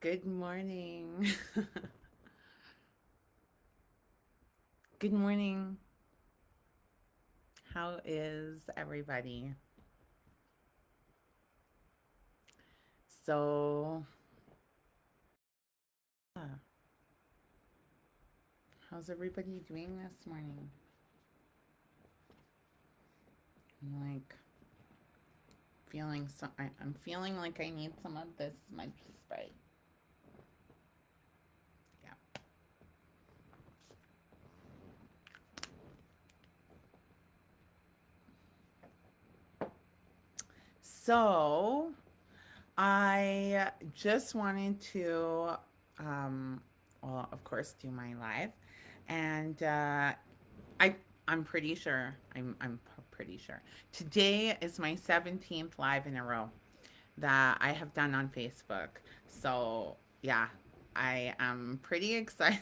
Good morning. Good morning. How is everybody? So, uh, how's everybody doing this morning? I'm like I'm feeling like I need some of this smudge spray. Yeah. So, I just wanted to, um, well, of course, do my live, and I I'm pretty sure pretty sure today is my 17th live in a row that I have done on Facebook. So yeah, I am pretty excited,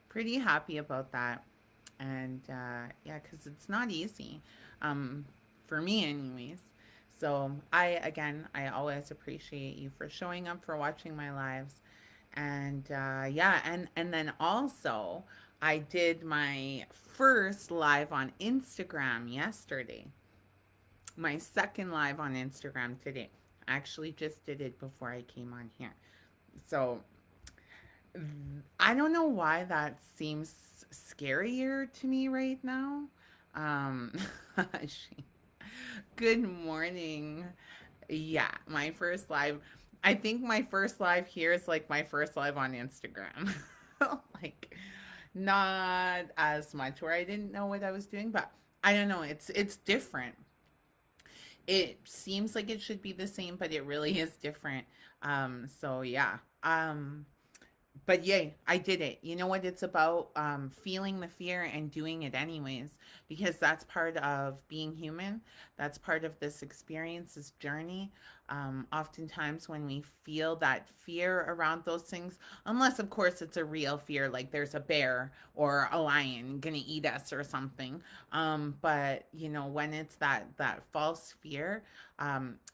pretty happy about that, and yeah, because it's not easy, um, for me anyways. So I always appreciate you for showing up, for watching my lives, and yeah, and then also I did my first live on Instagram yesterday, my second live on Instagram today. I actually just did it before I came on here. So I don't know why that seems scarier to me right now. Um, good morning. Yeah, my first live. I think my first live here is like my first live on Instagram. Like, not as much where I didn't know what I was doing, but I don't know. It's different. It seems like it should be the same, but it really is different. So yeah. But yay, I did it. You know what it's about? Feeling the fear and doing it anyways, because that's part of being human. That's part of this experience, this journey. Oftentimes, when we feel that fear around those things, unless of course it's a real fear, like there's a bear or a lion gonna eat us or something. But when it's that false fear,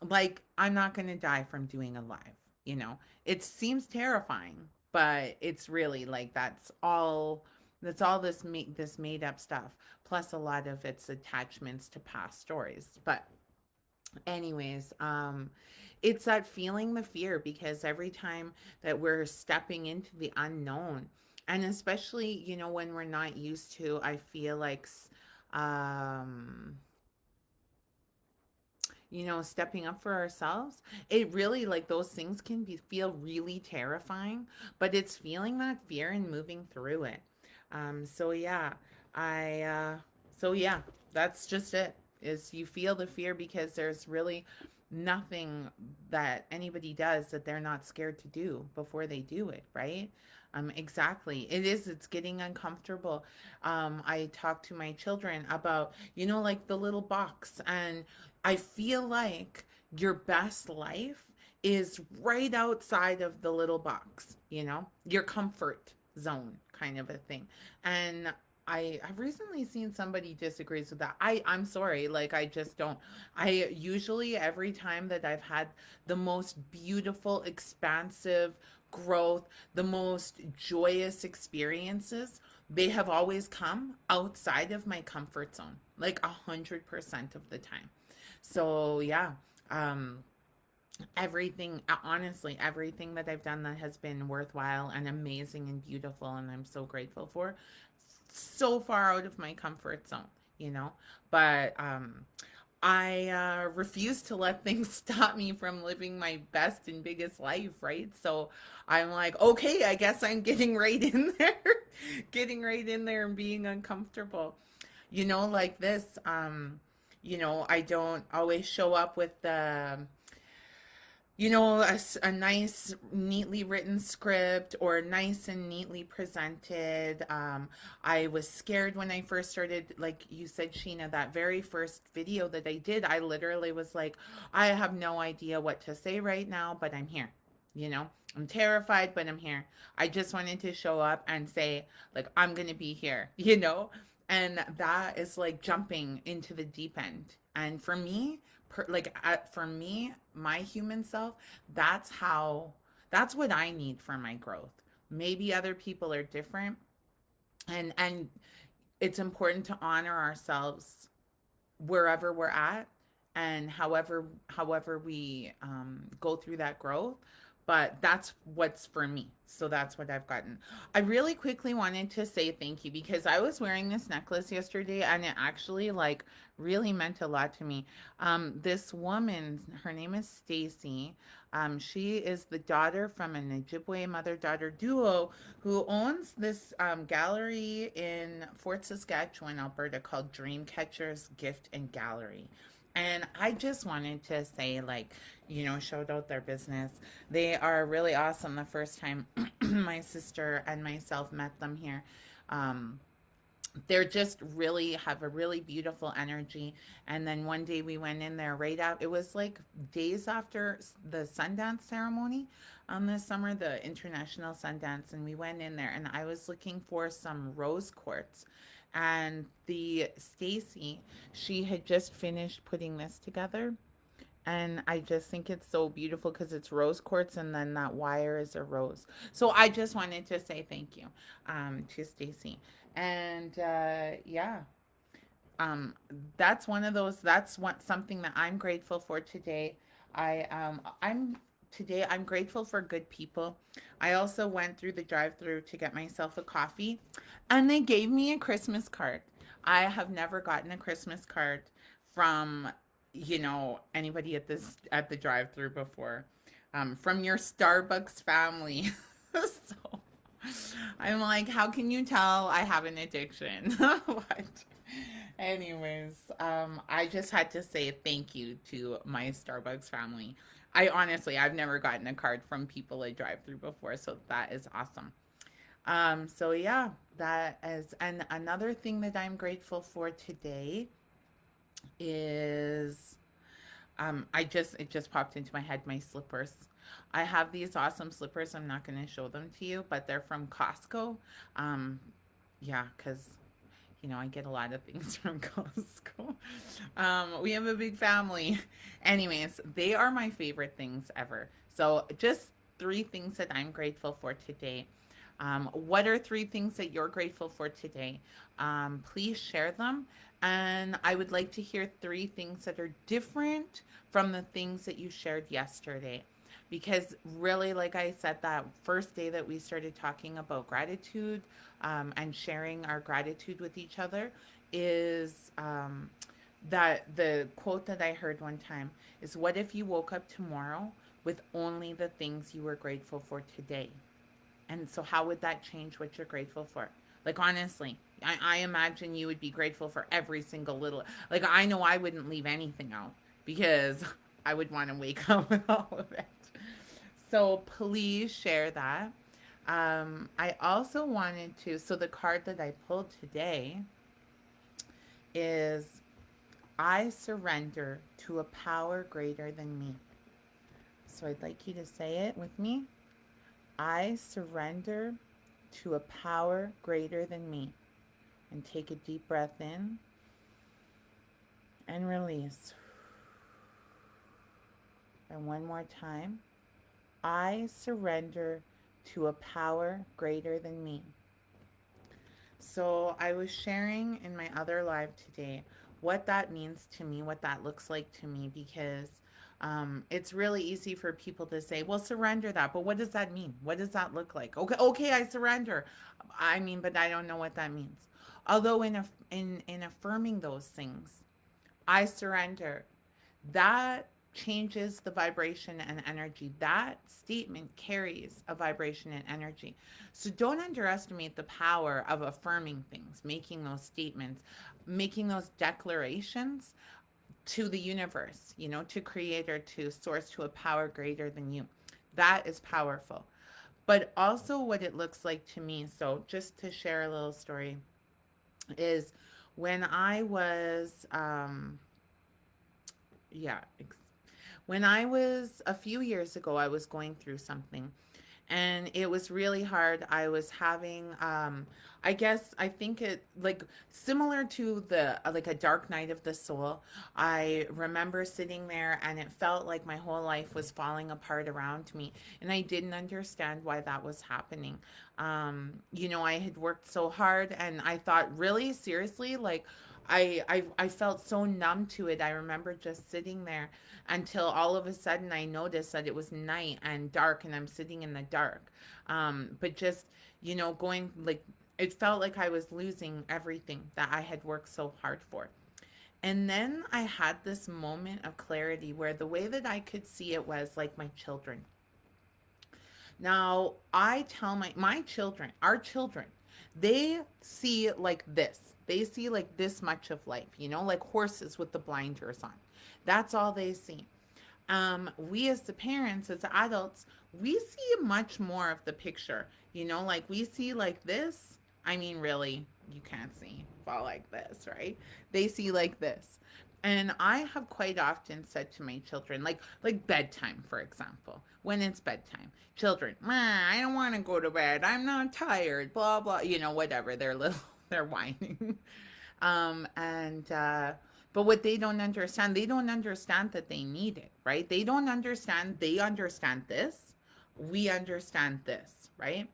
like I'm not gonna die from doing a live. It seems terrifying, but it's really like that's all this made up stuff, plus a lot of its attachments to past stories. But anyways, it's that feeling the fear, because every time that we're stepping into the unknown, and especially when we're not used to, I feel like um stepping up for ourselves, it really, like, those things can feel really terrifying, but it's feeling that fear and moving through it. So yeah, I so yeah, that's just it. Is you feel the fear because there's really nothing that anybody does that they're not scared to do before they do it, right? Exactly. It's getting uncomfortable. I talk to my children about, like the little box, and I feel like your best life is right outside of the little box, your comfort zone kind of a thing. And I've recently seen somebody disagrees with that. I'm sorry, like I just don't. I usually, every time that I've had the most beautiful, expansive growth, the most joyous experiences, they have always come outside of my comfort zone, like 100% of the time. So yeah, um, honestly, everything that I've done that has been worthwhile and amazing and beautiful, and I'm so grateful for, so far out of my comfort zone, you know. But I refuse to let things stop me from living my best and biggest life, right? So I'm like, okay, I guess I'm getting right in there, getting right in there and being uncomfortable. Like this, I don't always show up with a nice, neatly written script, or nice and neatly presented. I was scared when I first started, like you said, Sheena, that very first video that I did. I literally was like, I have no idea what to say right now, but I'm here. I'm terrified, but I'm here. I just wanted to show up and say, like, I'm going to be here, And that is like jumping into the deep end. And for me, my human self, that's how That's what I need for my growth. Maybe other people are different, and it's important to honor ourselves wherever we're at, and however we go through that growth. But that's what's for me, so that's what I've gotten. I really quickly wanted to say thank you because I was wearing this necklace yesterday and it actually like really meant a lot to me. This woman, her name is Stacy. She is the daughter from an Ojibwe mother-daughter duo who owns this gallery in Fort Saskatchewan, Alberta, called Dreamcatchers Gift and Gallery. And I just wanted to say, like, shout out their business. They are really awesome. The first time my sister and myself met them here, um, they're just really have a really beautiful energy. And then one day we went in there right out, it was like days after the Sundance ceremony this summer, the international Sundance, and we went in there and I was looking for some rose quartz. And the Stacy, she had just finished putting this together, and I just think it's so beautiful because it's rose quartz and then that wire is a rose. So I just wanted to say thank you to Stacy. And yeah, um, that's one of those. That's what something that I'm grateful for today. I'm grateful for good people. I also went through the drive-through to get myself a coffee, and they gave me a Christmas card. I have never gotten a Christmas card from anybody at the drive-through before, from your Starbucks family. So I'm like, how can you tell I have an addiction? What? Anyways, I just had to say thank you to my Starbucks family. I've never gotten a card from people I drive through before, so that is awesome. So yeah, that is, and another thing that I'm grateful for today is, it just popped into my head, my slippers. I have these awesome slippers. I'm not going to show them to you, but they're from Costco. Um, yeah, because I get a lot of things from Costco. We have a big family. Anyways, they are my favorite things ever. So, just three things that I'm grateful for today. What are three things that you're grateful for today? Please share them. And I would like to hear three things that are different from the things that you shared yesterday. Because really, like I said, that first day that we started talking about gratitude, and sharing our gratitude with each other, is that the quote that I heard one time is, what if you woke up tomorrow with only the things you were grateful for today? And so, how would that change what you're grateful for? Like, honestly, I imagine you would be grateful for every single little. Like, I know I wouldn't leave anything out because I would want to wake up with all of it. So, please share that. I also wanted to. So, the card that I pulled today is, I surrender to a power greater than me. So, I'd like you to say it with me. I surrender to a power greater than me. And take a deep breath in and release. And one more time. I surrender to a power greater than me. So I was sharing in my other live today what that means to me, what that looks like to me, because it's really easy for people to say, "Well, surrender that," but what does that mean? What does that look like? Okay, okay, I surrender. I mean, but I don't know what that means. Although in affirming those things, I surrender, that changes the vibration and energy. That statement carries a vibration and energy. So don't underestimate the power of affirming things, making those statements, making those declarations to the universe, to creator, to source, to a power greater than you. That is powerful. But also, what it looks like to me, so just to share a little story, is when I was, yeah, when I was a few years ago, I was going through something. and it was really hard. I was having I guess I think it like similar to the like a dark night of the soul. I remember sitting there and it felt like my whole life was falling apart around me, and I didn't understand why that was happening. You know, I had worked so hard and I thought really seriously like I felt so numb to it. I remember just sitting there until all of a sudden I noticed that it was night and dark and I'm sitting in the dark. But just, you know, going like, it felt like I was losing everything that I had worked so hard for. And then I had this moment of clarity where the way that I could see it was like my children. Now, I tell my children, our children, they see like this. They see like this much of life, you know, like horses with the blinders on. That's all they see. We as the parents, as the adults, we see much more of the picture. You know, like we see like this. I mean, really, you can't see fall like this, right? They see like this. And I have quite often said to my children, like bedtime, for example, when it's bedtime, children, I don't want to go to bed. I'm not tired. Blah blah. You know, whatever. They're little. They're whining. And but what they don't understand that they need it, right? They don't understand. They understand this. We understand this, right?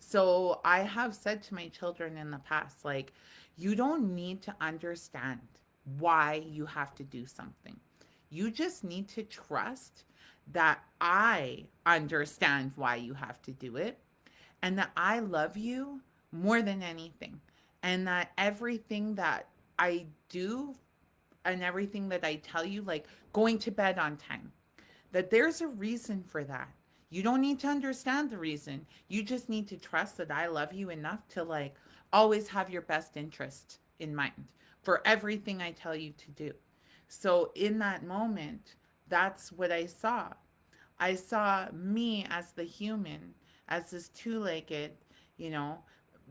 So I have said to my children in the past, like, you don't need to understand why you have to do something. You just need to trust that I understand why you have to do it and that I love you more than anything. And that everything that I do and everything that I tell you, like going to bed on time, that there's a reason for that. You don't need to understand the reason. You just need to trust that I love you enough to like always have your best interest in mind for everything I tell you to do. So in that moment, that's what I saw. I saw me as the human, as this two-legged, you know,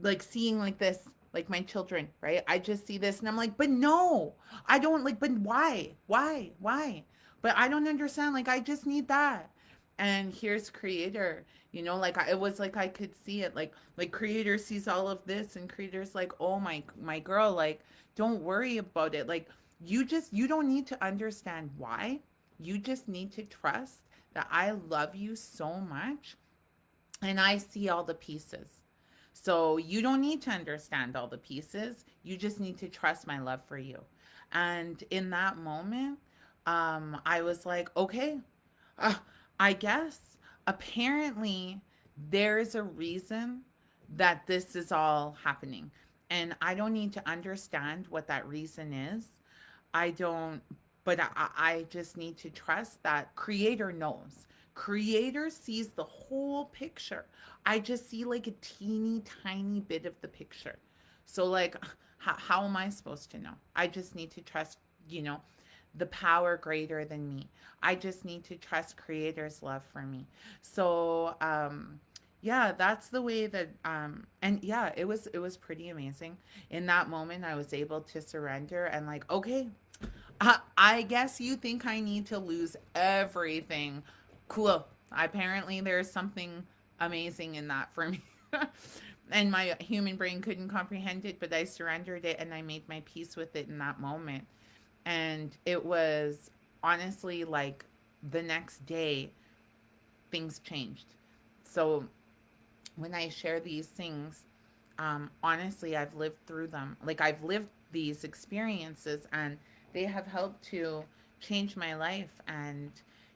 like seeing like this, like my children, right? I just see this and I'm like, but no, I don't like, but why? Why? But I don't understand. Like, I just need that. And here's creator, you know, like it was like I could see it, like creator sees all of this, and creator's like, oh my girl, like don't worry about it. Like you don't need to understand why. You just need to trust that I love you so much and I see all the pieces. So you don't need to understand all the pieces. You just need to trust my love for you. And in that moment, I was like, okay, uh, I guess apparently there's a reason that this is all happening. And I don't need to understand what that reason is. I don't, but I just need to trust that creator knows. Creator sees the whole picture. I just see like a teeny tiny bit of the picture. So like how am I supposed to know? I just need to trust, you know, the power greater than me. I just need to trust creator's love for me. So yeah, that's the way that and yeah, it was pretty amazing. In that moment I was able to surrender and like, okay, I guess you think I need to lose everything. Cool. Apparently, there's something amazing in that for me. And my human brain couldn't comprehend it, but I surrendered it and I made my peace with it in that moment. And it was honestly like the next day, things changed. So when I share these things, honestly, I've lived through them. Like I've lived these experiences, and they have helped to change my life. And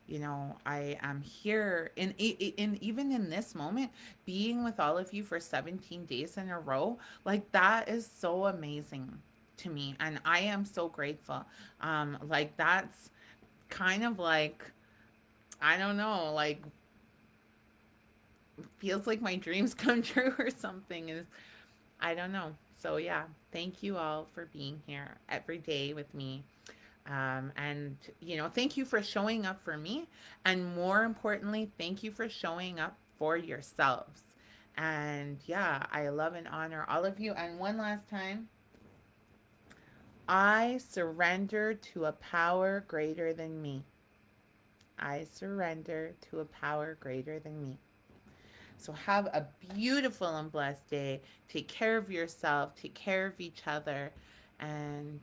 you know, I am here in even in this moment, being with all of you for 17 days in a row. Like that is so amazing to me, and I am so grateful. Like that's kind of like I don't know, like feels like my dreams come true or something. Is I don't know. So yeah, thank you all for being here every day with me. And you know, thank you for showing up for me, and more importantly, thank you for showing up for yourselves. And yeah, I love and honor all of you. And one last time, I surrender to a power greater than me. I surrender to a power greater than me. So have a beautiful and blessed day. Take care of yourself, take care of each other, and